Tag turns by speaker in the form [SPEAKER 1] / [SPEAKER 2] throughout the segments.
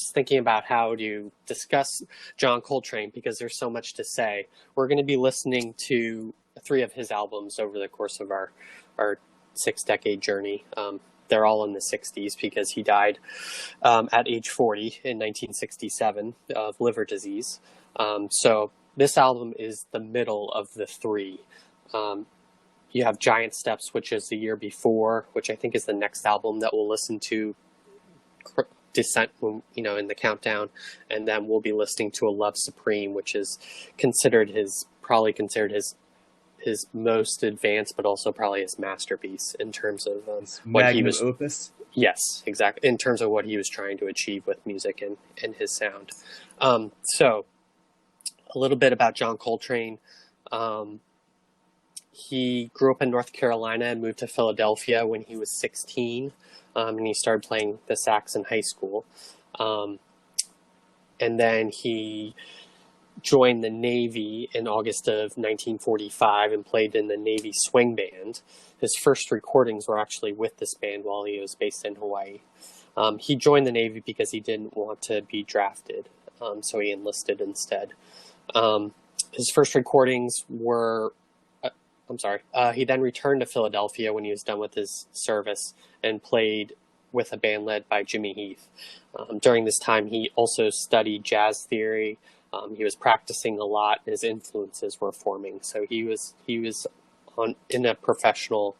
[SPEAKER 1] just thinking about how to discuss John Coltrane because there's so much to say. We're going to be listening to 3 of his albums over the course of our 6-decade journey. They're all in the 60s because he died at age 40 in 1967 of liver disease. So this album is the middle of the 3. You have Giant Steps, which is the year before, which I think is the next album that we'll listen to, Descent, in the countdown, and then we'll be listening to A Love Supreme, which is probably considered his most advanced, but also probably his masterpiece in terms of what he was.
[SPEAKER 2] Opus.
[SPEAKER 1] Yes, exactly. In terms of what he was trying to achieve with music and his sound. So, a little bit about John Coltrane. He grew up in North Carolina and moved to Philadelphia when he was 16, and he started playing the sax in high school. And then he joined the Navy in August of 1945 and played in the Navy Swing Band. His first recordings were actually with this band while he was based in Hawaii. He joined the Navy because he didn't want to be drafted, so he enlisted instead. His first recordings were... he then returned to Philadelphia when he was done with his service and played with a band led by Jimmy Heath. During this time, he also studied jazz theory. He was practicing a lot, and his influences were forming. So he was a professional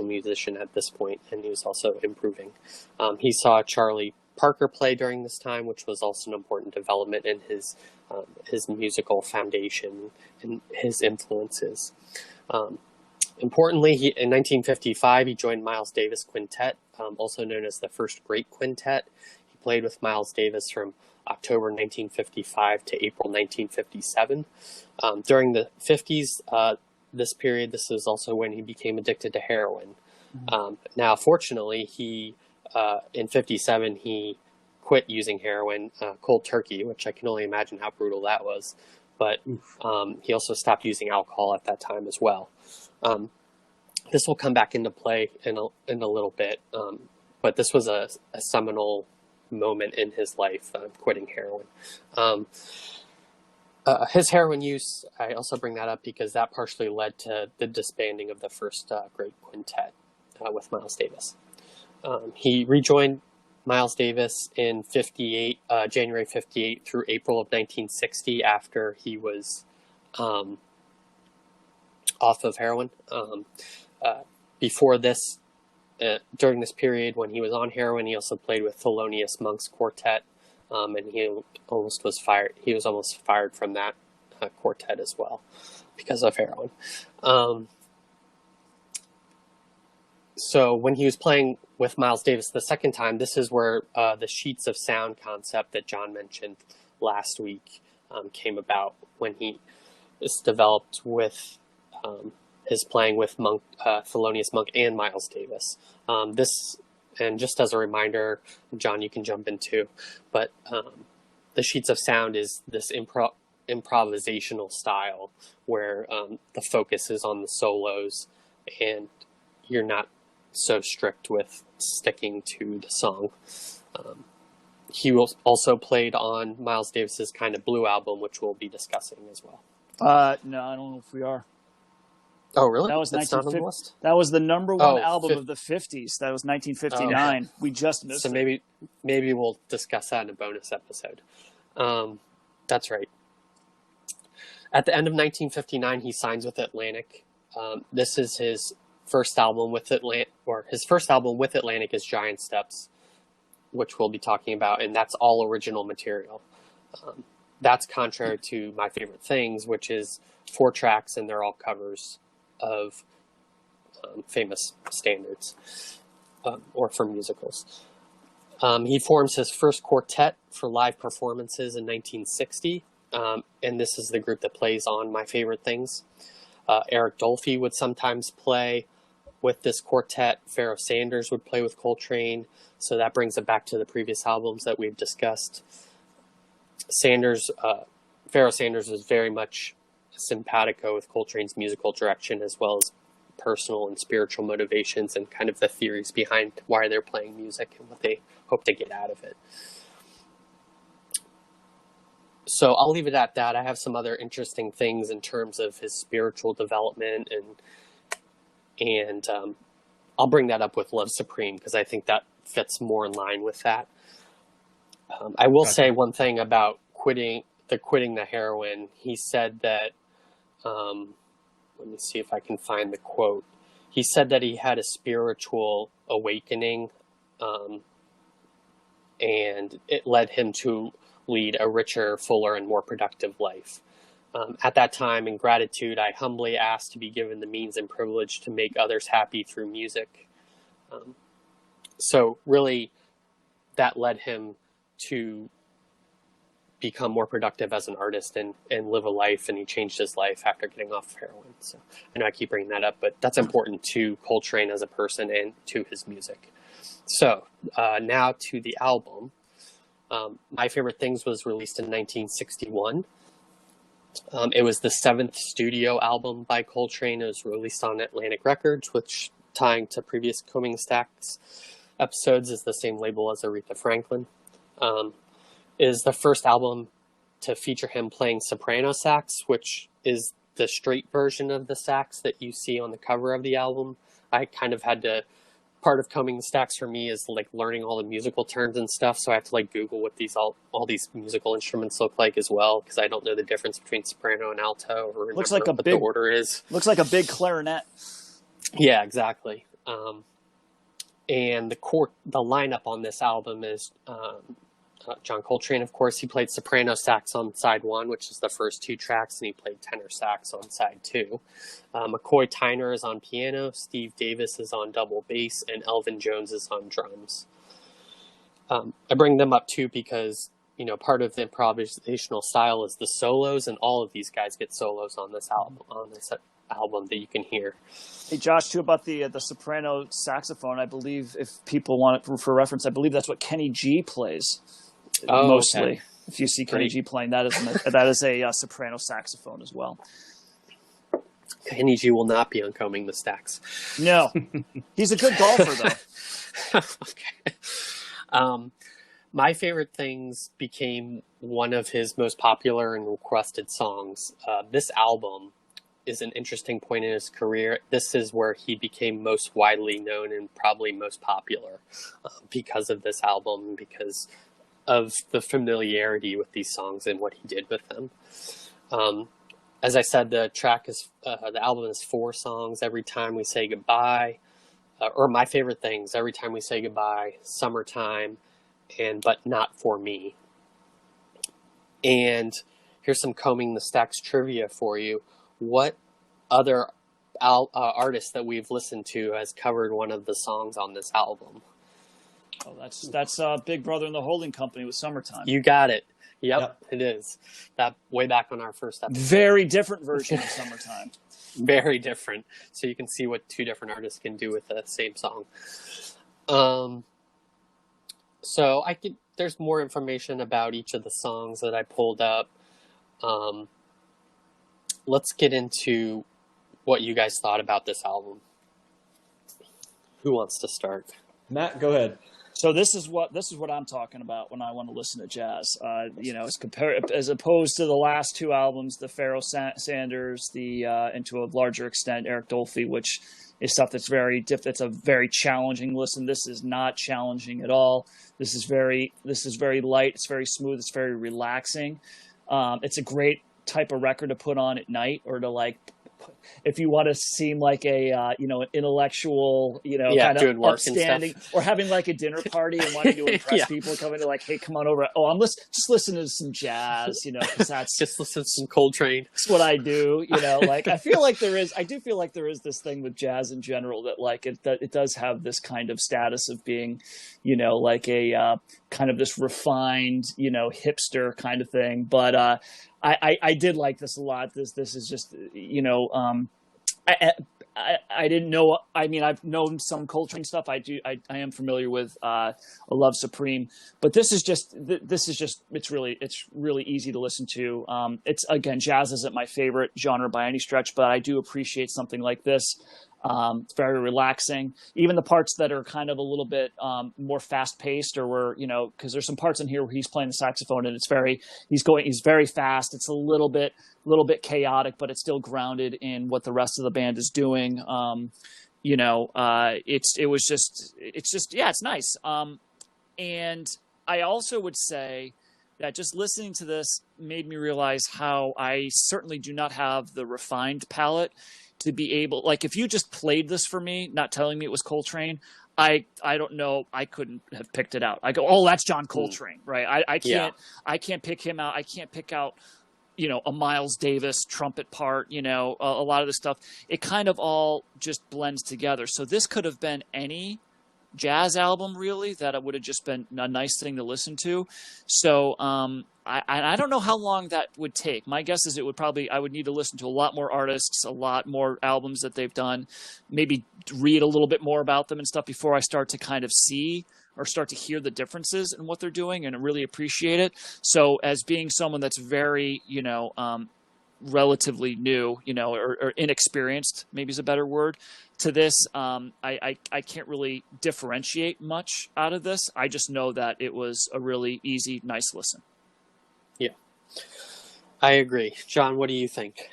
[SPEAKER 1] musician at this point, and he was also improving. He saw Charlie Parker play during this time, which was also an important development in his musical foundation and his influences. Importantly, in 1955, he joined Miles Davis Quintet, also known as the First Great Quintet. He played with Miles Davis from October 1955 to April 1957. During the 50s, this was also when he became addicted to heroin. Now, fortunately, in 57, he quit using heroin cold turkey, which I can only imagine how brutal that was. But he also stopped using alcohol at that time as well. This will come back into play in a little bit, but this was a seminal moment in his life, quitting heroin. His heroin use, I also bring that up because that partially led to the disbanding of the First Great Quintet with Miles Davis. He rejoined Miles Davis in January 58 through April of 1960 after he was off of heroin. Before this, during this period when he was on heroin, he also played with Thelonious Monk's quartet, and he was almost fired from that quartet as well because of heroin. So when he was playing with Miles Davis the second time, this is where the sheets of sound concept that John mentioned last week came about, when he is developed with his playing with Thelonious Monk and Miles Davis. And just as a reminder, John, you can jump in too, but the sheets of sound is this improvisational style where the focus is on the solos and you're not so strict with sticking to the song. He also played on Miles Davis's Kind of Blue album, which we'll be discussing as well.
[SPEAKER 2] No, I don't know if we are.
[SPEAKER 1] Oh, really?
[SPEAKER 2] That was
[SPEAKER 1] That's not on the list?
[SPEAKER 2] That was the number one album of the 50s. That was 1959. Oh, okay. We just missed
[SPEAKER 1] it. So maybe we'll discuss that in a bonus episode. That's right. At the end of 1959, he signs with Atlantic. This is his first album with Atlantic, or his first album with Atlantic is Giant Steps, which we'll be talking about, and that's all original material. That's contrary to My Favorite Things, which is 4 tracks and they're all covers of famous standards or for musicals. He forms his first quartet for live performances in 1960, and this is the group that plays on My Favorite Things. Eric Dolphy would sometimes play with this quartet. Pharoah Sanders would play with Coltrane, so that brings it back to the previous albums that we've discussed. Pharoah Sanders was very much simpatico with Coltrane's musical direction, as well as personal and spiritual motivations and kind of the theories behind why they're playing music and what they hope to get out of it. So I'll leave it at that. I have some other interesting things in terms of his spiritual development, and I'll bring that up with Love Supreme because I think that fits more in line with that. I will say one thing about quitting the heroin. He said that, let me see if I can find the quote. He said that he had a spiritual awakening, and it led him to lead a richer, fuller, and more productive life. At that time, in gratitude, I humbly asked to be given the means and privilege to make others happy through music. So really, that led him to become more productive as an artist and live a life, and he changed his life after getting off heroin. So I know I keep bringing that up, but that's important to Coltrane as a person and to his music. So now to the album. My Favorite Things was released in 1961. It was the 7th studio album by Coltrane. It was released on Atlantic Records, which, tying to previous Coming Stacks episodes, is the same label as Aretha Franklin. Is the first album to feature him playing soprano sax, which is the straight version of the sax that you see on the cover of the album. I kind of had to... Part of Coming Stacks for me is like learning all the musical terms and stuff, so I have to like Google what these all these musical instruments look like as well, because I don't know the difference between soprano and alto, or
[SPEAKER 2] looks like
[SPEAKER 1] what the order is. Looks
[SPEAKER 2] like a big clarinet.
[SPEAKER 1] Yeah, exactly. And the lineup on this album is John Coltrane, of course. He played soprano sax on side 1, which is the first 2 tracks, and he played tenor sax on side 2. McCoy Tyner is on piano, Steve Davis is on double bass, and Elvin Jones is on drums. I bring them up too because, part of the improvisational style is the solos, and all of these guys get solos on this album that you can hear.
[SPEAKER 2] Hey, Josh, too, about the soprano saxophone. I believe, if people want it for reference, I believe that's what Kenny G plays. Mostly. Okay. If you see Kenny G playing, that is a soprano saxophone as well.
[SPEAKER 1] Kenny G will not be on Combing the Stacks.
[SPEAKER 2] No. He's a good golfer, though.
[SPEAKER 1] Okay. My Favorite Things became one of his most popular and requested songs. This album is an interesting point in his career. This is where he became most widely known and probably most popular because of this album, because of the familiarity with these songs and what he did with them. As I said, the album is 4 songs: Every Time We Say Goodbye, or My Favorite Things, Every Time We Say Goodbye, Summertime, and But Not For Me. And here's some Combing the Stacks trivia for you. What other artist that we've listened to has covered one of the songs on this album?
[SPEAKER 2] Oh, that's Big Brother and the Holding Company with Summertime.
[SPEAKER 1] You got it. Yep, it is. That way back on our first episode.
[SPEAKER 2] Very different version of Summertime.
[SPEAKER 1] Very different. So you can see what 2 different artists can do with the same song. So there's more information about each of the songs that I pulled up. Let's get into what you guys thought about this album. Who wants to start?
[SPEAKER 3] Matt, go ahead.
[SPEAKER 2] So this is what I'm talking about when I want to listen to jazz. As opposed to the last 2 albums, the Pharoah Sanders, and to a larger extent Eric Dolphy, which is stuff that's that's a very challenging listen. This is not challenging at all. This is very light. It's very smooth. It's very relaxing. It's a great type of record to put on at night, or to if you want to seem like an intellectual, kind of upstanding, or having like a dinner party and wanting to impress people, coming to hey, come on over. Oh, just listening to some jazz, because that's
[SPEAKER 1] just listen to some Coltrane.
[SPEAKER 2] That's what I do, I do feel like there is this thing with jazz in general that it does have this kind of status of being, a kind of this refined, hipster kind of thing. But I did like this a lot. This is just, I didn't know. I mean, I've known some Coltrane stuff. I am familiar with Love Supreme, but this is just it's really easy to listen to. It's, again, jazz isn't my favorite genre by any stretch, but I do appreciate something like this. It's very relaxing. Even the parts that are kind of a little bit more fast paced, or where, because there's some parts in here where he's playing the saxophone and he's very fast. It's a little bit chaotic, but it's still grounded in what the rest of the band is doing. It's nice. And I also would say that just listening to this made me realize how I certainly do not have the refined palate to be able, like, if you just played this for me, not telling me it was Coltrane, I don't know, I couldn't have picked it out. I go, oh, that's John Coltrane, right? I can't pick him out. I can't pick out, a Miles Davis trumpet part, a lot of the stuff. It kind of all just blends together. So this could have been any jazz album, really, that it would have just been a nice thing to listen to. So I don't know how long that would take. My guess is I would need to listen to a lot more artists, a lot more albums that they've done, maybe read a little bit more about them and stuff before I start to kind of see or start to hear the differences in what they're doing and really appreciate it. So as being someone that's very, relatively new, or inexperienced, maybe is a better word, to this, I can't really differentiate much out of this. I just know that it was a really easy, nice listen.
[SPEAKER 1] Yeah, I agree. John, what do you think?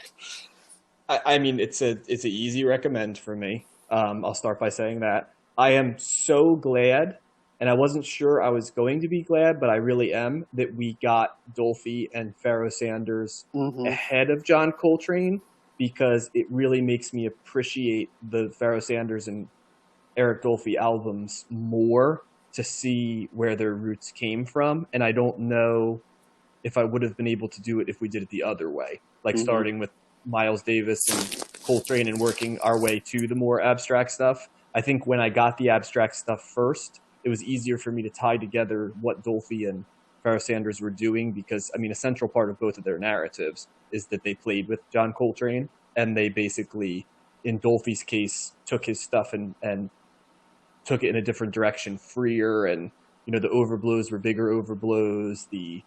[SPEAKER 3] I mean, it's an easy recommend for me. I'll start by saying that I am so glad, and I wasn't sure I was going to be glad, but I really am, that we got Dolphy and Pharoah Sanders ahead of John Coltrane, because it really makes me appreciate the Pharoah Sanders and Eric Dolphy albums more, to see where their roots came from. And I don't know if I would have been able to do it if we did it the other way, like starting with Miles Davis and Coltrane and working our way to the more abstract stuff. I think when I got the abstract stuff first, it was easier for me to tie together what Dolphy and Pharoah Sanders were doing, because, I mean, a central part of both of their narratives is that they played with John Coltrane, and they basically, in Dolphy's case, took his stuff and took it in a different direction, freer, and, the overblows were bigger overblows. He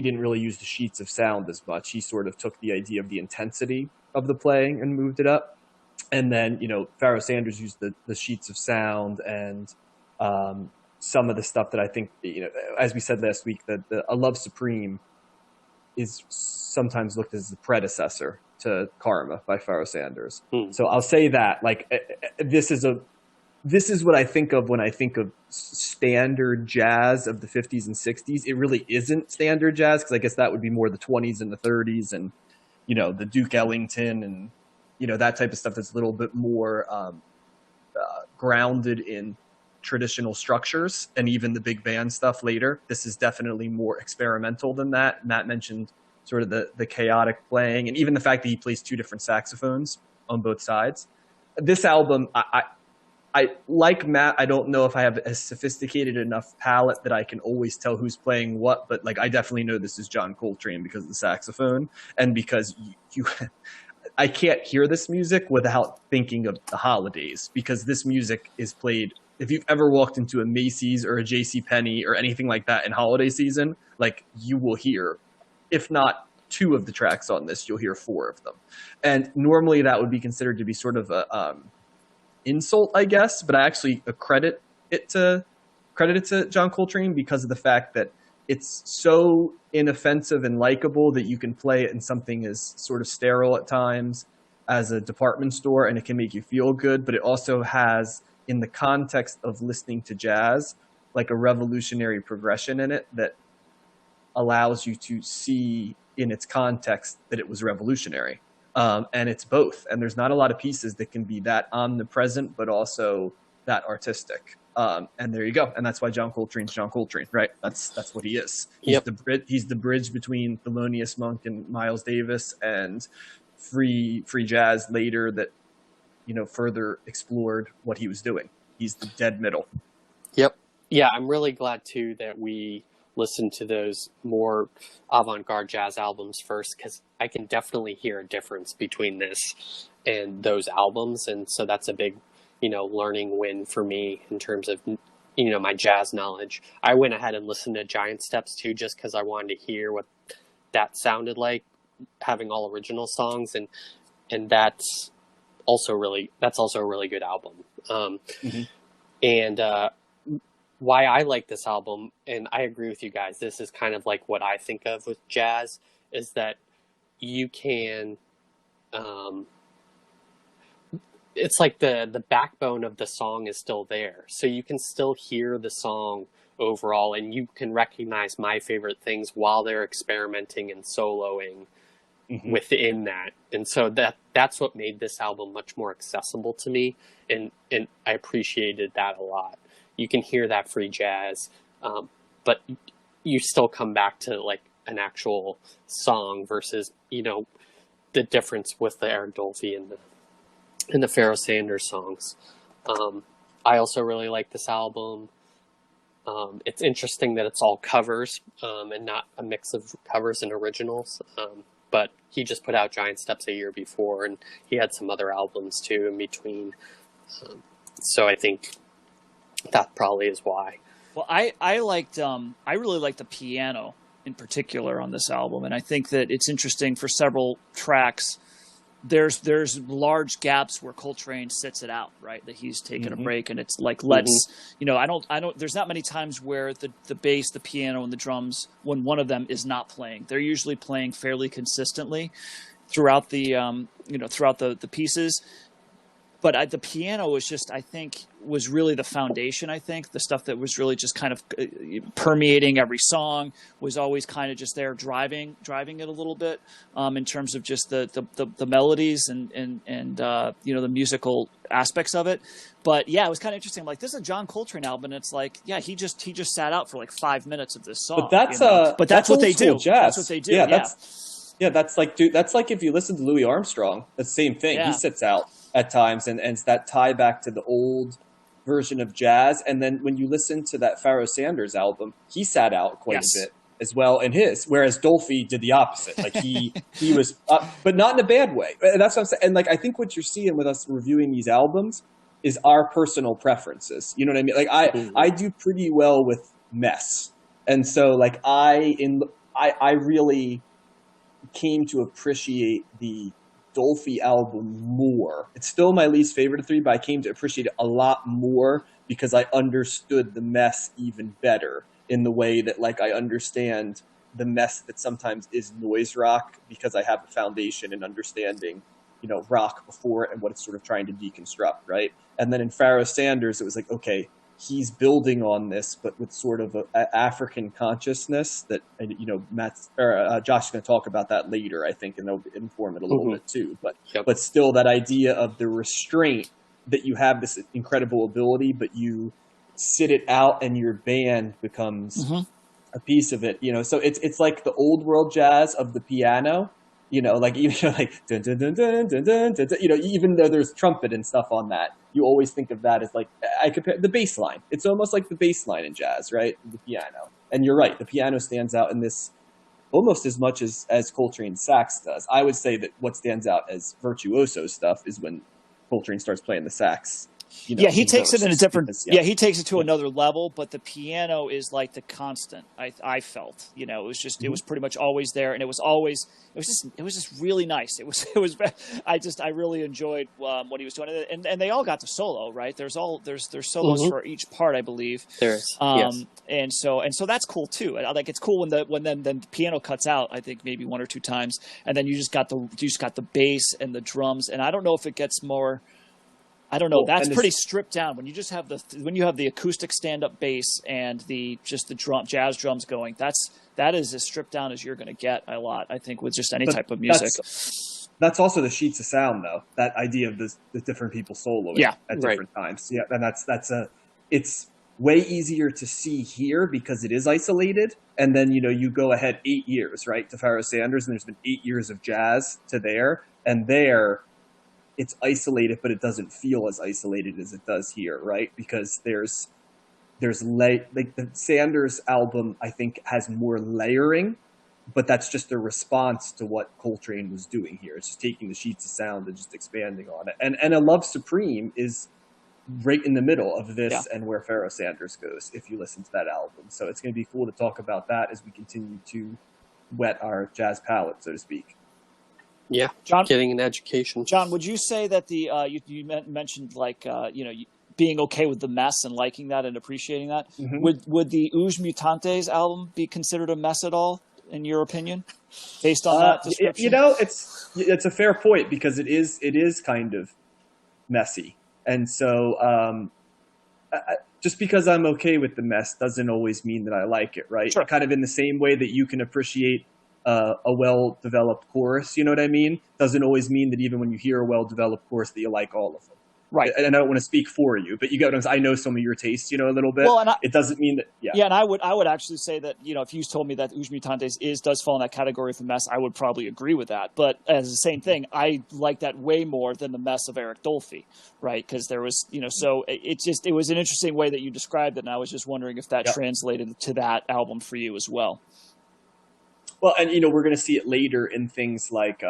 [SPEAKER 3] didn't really use the sheets of sound as much. He sort of took the idea of the intensity of the playing and moved it up. And then, Pharoah Sanders used the sheets of sound and some of the stuff that I think, as we said last week, that A Love Supreme is sometimes looked as the predecessor to Karma by Pharoah Sanders. So I'll say that, like, this is what I think of when I think of standard jazz of the 50s and 60s. It really isn't standard jazz, because I guess that would be more the 20s and the 30s and, the Duke Ellington and, that type of stuff that's a little bit more grounded in traditional structures, and even the big band stuff later. This is definitely more experimental than that. Matt mentioned sort of the chaotic playing, and even the fact that he plays two different saxophones on both sides. This album, I like Matt, I don't know if I have a sophisticated enough palette that I can always tell who's playing what, but like, I definitely know this is John Coltrane because of the saxophone, and because I can't hear this music without thinking of the holidays, because this music is played. If you've ever walked into a Macy's or a JCPenney or anything like that in holiday season, like, you will hear, if not two of the tracks on this, you'll hear four of them. And normally that would be considered to be sort of a insult, I guess, but I actually credit it to John Coltrane, because of the fact that it's so inoffensive and likable that you can play it in something as sort of sterile at times as a department store, and it can make you feel good. But it also has, in the context of listening to jazz, like a revolutionary progression in it that allows you to see in its context that it was revolutionary. And it's both. And there's not a lot of pieces that can be that omnipresent, but also that artistic. And there you go. And that's why John Coltrane's John Coltrane, right? That's what he is. He's the bridge between Thelonious Monk and Miles Davis and free jazz later that, further explored what he was doing. He's the dead middle.
[SPEAKER 1] Yep. Yeah, I'm really glad too that we listened to those more avant-garde jazz albums first, because I can definitely hear a difference between this and those albums. And so that's a big, learning win for me in terms of, my jazz knowledge. I went ahead and listened to Giant Steps too, just because I wanted to hear what that sounded like, having all original songs. And that's that's also a really good album.
[SPEAKER 3] Mm-hmm.
[SPEAKER 1] And why I like this album, and I agree with you guys, this is kind of like what I think of with jazz, is that you can, it's like the backbone of the song is still there. So you can still hear the song overall, and you can recognize my favorite things while they're experimenting and soloing within that. And so that's what made this album much more accessible to me, and I appreciated that a lot. You can hear that free jazz, but you still come back to like an actual song versus, you know, the difference with the Eric Dolphy and the Pharoah Sanders songs. I also really like this album. It's interesting that it's all covers, and not a mix of covers and originals. But he just put out Giant Steps a year before, and he had some other albums too in between. So I think that probably is why.
[SPEAKER 2] Well, I really liked the piano in particular on this album, and I think that it's interesting for several tracks. There's large gaps where Coltrane sits it out, right? That he's taking a break, and it's like you know, I don't. There's not many times where the bass, the piano, and the drums, when one of them is not playing, they're usually playing fairly consistently throughout the throughout the pieces. But the piano was just, I think, was really the foundation. I think the stuff that was really just kind of permeating every song was always kind of just there, driving it a little bit, in terms of just the melodies and you know, the musical aspects of it. But yeah, it was kind of interesting. Like, this is a John Coltrane album, and it's like, yeah, he just sat out for like 5 minutes of this song.
[SPEAKER 3] But that's
[SPEAKER 2] you know? But that's what they do.
[SPEAKER 3] Jazz.
[SPEAKER 2] That's what they do. Yeah,
[SPEAKER 3] that's like, dude, that's like if you listen to Louis Armstrong, the same thing.
[SPEAKER 2] Yeah.
[SPEAKER 3] He sits out at times, and it's that tie back to the old version of jazz. And then when you listen to that Pharoah Sanders album, he sat out quite a bit as well in his, whereas Dolphy did the opposite. Like he was up, but not in a bad way. And that's what I'm saying. And like, I think what you're seeing with us reviewing these albums is our personal preferences. You know what I mean? Like I do pretty well with mess. And so like I really came to appreciate the Dolphy album more. It's still my least favorite of three, but I came to appreciate it a lot more because I understood the mess even better, in the way that like I understand the mess that sometimes is noise rock, because I have a foundation in understanding, you know, rock before and what it's sort of trying to deconstruct, right? And then in Pharoah Sanders, it was like, okay, he's building on this, but with sort of a African consciousness that, you know, Josh is going to talk about that later, I think, and they'll inform it a little bit too. But still, that idea of the restraint, that you have this incredible ability, but you sit it out, and your band becomes a piece of it. You know, so it's like the old world jazz of the piano. You know, like even like dun, dun, dun, dun, dun, dun, dun, dun, you know, even though there's trumpet and stuff on that, you always think of that as like, I compare the bass line. It's almost like the bass line in jazz, right? The piano. And you're right, the piano stands out in this almost as much as Coltrane's sax does. I would say that what stands out as virtuoso stuff is when Coltrane starts playing the sax. You know,
[SPEAKER 2] yeah, he takes it in a different.
[SPEAKER 3] Because,
[SPEAKER 2] he takes it to another level. But the piano is like the constant. I felt, you know, it was just, it was pretty much always there, and it was just really nice. It was. I really enjoyed what he was doing, and they all got to solo, right? There's solos for each part, I believe.
[SPEAKER 1] There's yes.
[SPEAKER 2] And so that's cool too. Like, it's cool when the piano cuts out, I think maybe one or two times, and then you just got the bass and the drums, and I don't know if it gets more. I don't know. Well, that's pretty stripped down when you just have when you have the acoustic stand-up bass and the jazz drums going. That is as stripped down as you're going to get a lot, I think, with just any type of music.
[SPEAKER 3] That's also the sheets of sound, though. That idea of the different people soloing at different times. Yeah, and it's way easier to see here because it is isolated. And then, you know, you go ahead 8 years, right, to Pharoah Sanders, and there's been 8 years of jazz to there, and there. It's isolated, but it doesn't feel as isolated as it does here, right? Because there's like the Sanders album, I think, has more layering, but that's just a response to what Coltrane was doing here. It's just taking the sheets of sound and just expanding on it. And A Love Supreme is right in the middle of this and where Pharoah Sanders goes, if you listen to that album. So it's going to be cool to talk about that as we continue to whet our jazz palate, so to speak.
[SPEAKER 1] Yeah,
[SPEAKER 2] John,
[SPEAKER 1] getting an education.
[SPEAKER 2] John, would you say that the mentioned like being okay with the mess and liking that and appreciating that?
[SPEAKER 3] Hmm.
[SPEAKER 2] Would the Ouge Mutantes album be considered a mess at all, in your opinion, based on that
[SPEAKER 3] You
[SPEAKER 2] description?
[SPEAKER 3] know, it's a fair point because it is kind of messy, and so just because I'm okay with the mess doesn't always mean that I like it, right?
[SPEAKER 2] Sure.
[SPEAKER 3] Kind of in the same way that you can appreciate a well-developed chorus, you know what I mean? Doesn't always mean that even when you hear a well-developed chorus that you like all of them.
[SPEAKER 2] Right.
[SPEAKER 3] And I don't want to speak for you, but you get what I'm saying. I know some of your tastes, a little bit.
[SPEAKER 2] Well, and
[SPEAKER 3] It doesn't mean that, yeah.
[SPEAKER 2] yeah, and I would actually say that, if you told me that Ouge Mutantes does fall in that category of the mess, I would probably agree with that. But as the same thing, I like that way more than the mess of Eric Dolphy, right? Because there was, so it was an interesting way that you described it, and I was just wondering if that
[SPEAKER 3] Yep.
[SPEAKER 2] translated to that album for you as well.
[SPEAKER 3] Well, and we're going to see it later in things like,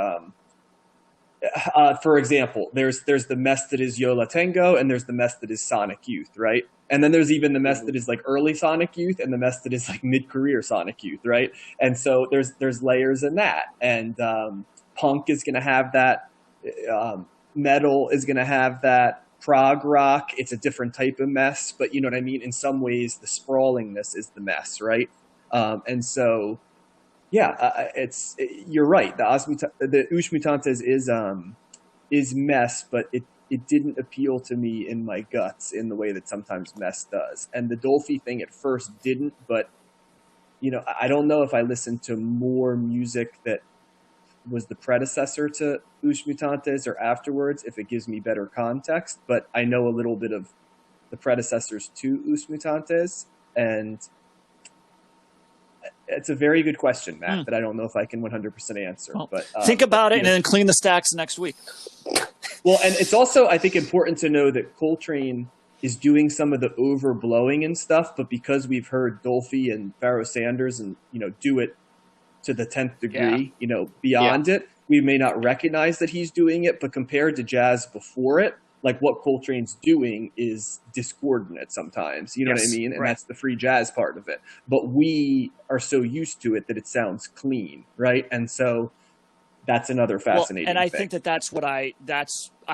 [SPEAKER 3] for example, there's the mess that is Yo La Tengo, and there's the mess that is Sonic Youth, right? And then there's even the mess that is like early Sonic Youth, and the mess that is like mid-career Sonic Youth, right? And so there's layers in that, and punk is going to have that, metal is going to have that, prog rock. It's a different type of mess, but you know what I mean. In some ways, the sprawlingness is the mess, right? And so. Yeah, you're right. The Ouche Mutantes is mess, but it didn't appeal to me in my guts in the way that sometimes mess does. And the Dolphy thing at first didn't, but I don't know if I listened to more music that was the predecessor to Ouche Mutantes or afterwards, if it gives me better context. But I know a little bit of the predecessors to Ouche Mutantes, and it's a very good question, Matt, that I don't know if I can 100% answer.
[SPEAKER 2] Well,
[SPEAKER 3] but
[SPEAKER 2] think about it and then clean the stacks next week.
[SPEAKER 3] Well, and it's also, I think, important to know that Coltrane is doing some of the overblowing and stuff, but because we've heard Dolphy and Pharoah Sanders and do it to the 10th degree, beyond it, we may not recognize that he's doing it, but compared to jazz before it, like what Coltrane's doing is discordant sometimes, you know what I mean? And that's the free jazz part of it. But we are so used to it that it sounds clean, right? And so that's another fascinating
[SPEAKER 2] and I
[SPEAKER 3] thing.
[SPEAKER 2] think that's what I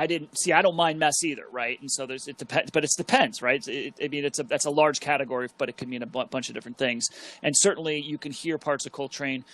[SPEAKER 2] didn't see. I don't mind mess either, right? And so it depends, but it depends, right? That's a large category, but it could mean a bunch of different things. And certainly you can hear parts of Coltrane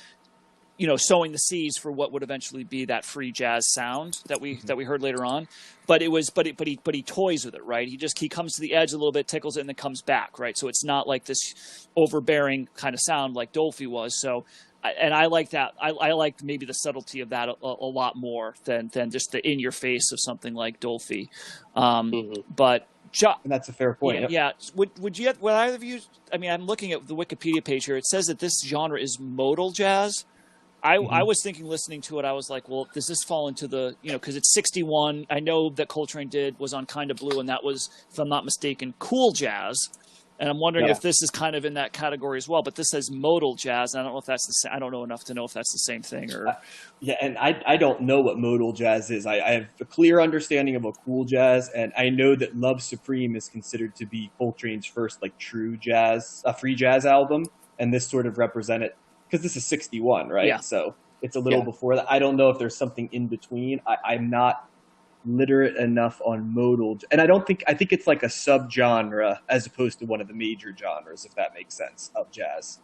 [SPEAKER 2] sowing the seeds for what would eventually be that free jazz sound that we heard later on. But he toys with it, right? He comes to the edge a little bit, tickles it, and then comes back, right? So it's not like this overbearing kind of sound like Dolphy was. So, and I like that. I like maybe the subtlety of that a lot more than just the in your face of something like Dolphy. But
[SPEAKER 3] and that's a fair point.
[SPEAKER 2] Yeah. Would either of you? I mean, I'm looking at the Wikipedia page here. It says that this genre is modal jazz. I was thinking, listening to it, I was like, well, does this fall into the, because it's 61. I know that Coltrane was on Kinda Blue, and that was, if I'm not mistaken, cool jazz. And I'm wondering if this is kind of in that category as well. But this says modal jazz, and I don't know if that's the same. I don't know enough to know if that's the same thing or.
[SPEAKER 3] And I don't know what modal jazz is. I have a clear understanding of a cool jazz, and I know that Love Supreme is considered to be Coltrane's first true jazz, free jazz album, and this sort of represented. Because this is 61, right?
[SPEAKER 2] Yeah.
[SPEAKER 3] So it's a little before that. I don't know if there's something in between. I'm not literate enough on modal. And I think it's like a subgenre as opposed to one of the major genres, if that makes sense, of jazz.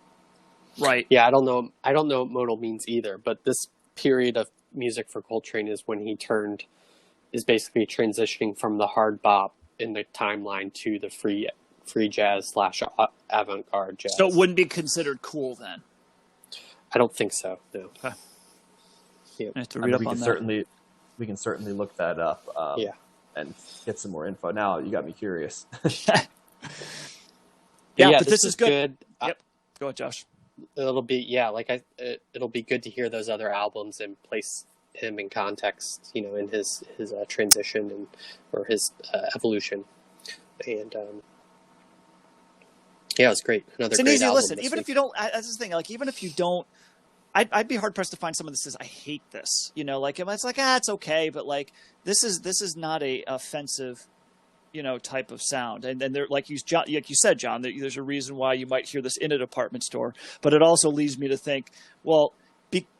[SPEAKER 2] Right.
[SPEAKER 1] Yeah, I don't know what modal means either, but this period of music for Coltrane is when he is basically transitioning from the hard bop in the timeline to the free jazz / avant-garde jazz.
[SPEAKER 2] So it wouldn't be considered cool then?
[SPEAKER 1] I don't think so. No.
[SPEAKER 2] Okay.
[SPEAKER 1] Yeah.
[SPEAKER 2] I have to read up on that.
[SPEAKER 3] We can certainly look that up. And get some more info. Now you got me curious.
[SPEAKER 2] But this is good. Yep. Go ahead, Josh.
[SPEAKER 1] It'll be it'll be good to hear those other albums and place him in context, in his transition or his evolution, and it was great. It's
[SPEAKER 2] an
[SPEAKER 1] great
[SPEAKER 2] easy
[SPEAKER 1] album
[SPEAKER 2] listen.
[SPEAKER 1] this
[SPEAKER 2] Even
[SPEAKER 1] week.
[SPEAKER 2] if you don't, that's the thing. Even if you don't, I'd be hard pressed to find someone that says I hate this. It's like it's okay, but this is not a offensive, type of sound. And there, like you said, John, there's a reason why you might hear this in a department store. But it also leads me to think, well,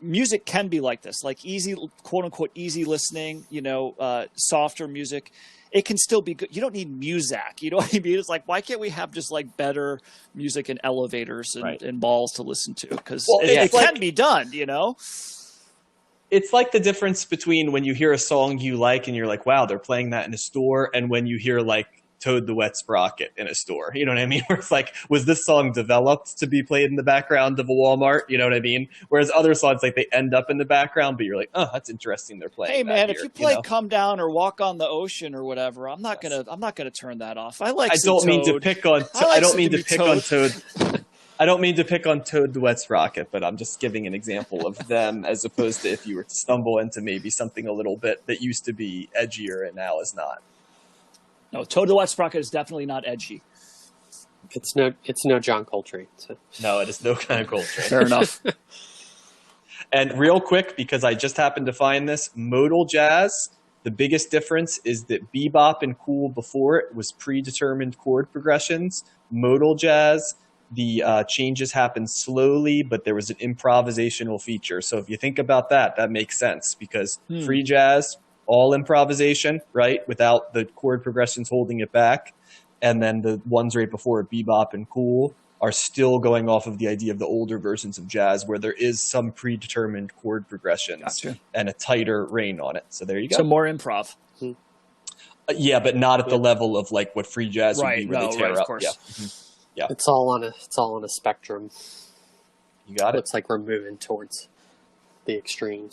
[SPEAKER 2] music can be like this, like easy, quote unquote, easy listening, softer music. It can still be good. You don't need Muzak. You know what I mean? It's like, why can't we have just like better music in elevators and balls to listen to? Because it can be done,
[SPEAKER 3] It's like the difference between when you hear a song you like and you're like, wow, they're playing that in a store, and when you hear like Toad the Wet Sprocket in a store. You know what I mean? Where it's like, was this song developed to be played in the background of a Walmart? You know what I mean? Whereas other songs, like, they end up in the background, but you're like, oh, that's interesting. They're playing.
[SPEAKER 2] Hey man,
[SPEAKER 3] if
[SPEAKER 2] you play Come Down or Walk on the Ocean or whatever, I'm not gonna turn that off. I don't
[SPEAKER 3] mean to pick on Toad. I don't mean to pick on Toad the Wet Sprocket, but I'm just giving an example of them as opposed to if you were to stumble into maybe something a little bit that used to be edgier and now is not.
[SPEAKER 2] No, Toad the Wet Sprocket is definitely not edgy.
[SPEAKER 1] It's no John Coltrane. So.
[SPEAKER 3] No, it is no kind of Coltrane.
[SPEAKER 2] Fair enough.
[SPEAKER 3] And real quick, because I just happened to find this, modal jazz, the biggest difference is that bebop and cool before it was predetermined chord progressions. Modal jazz, the changes happen slowly, but there was an improvisational feature. So if you think about that, that makes sense because free jazz, all improvisation, right? Without the chord progressions holding it back. And then the ones right before it, bebop and cool, are still going off of the idea of the older versions of jazz where there is some predetermined chord progressions and a tighter rein on it. So there you go.
[SPEAKER 2] So more improv.
[SPEAKER 3] Yeah, but not at the level of like what free jazz would be where they tear up.
[SPEAKER 2] Of course.
[SPEAKER 3] Yeah. Yeah.
[SPEAKER 1] It's all on a spectrum.
[SPEAKER 3] You got it.
[SPEAKER 1] Looks like we're moving towards the extremes.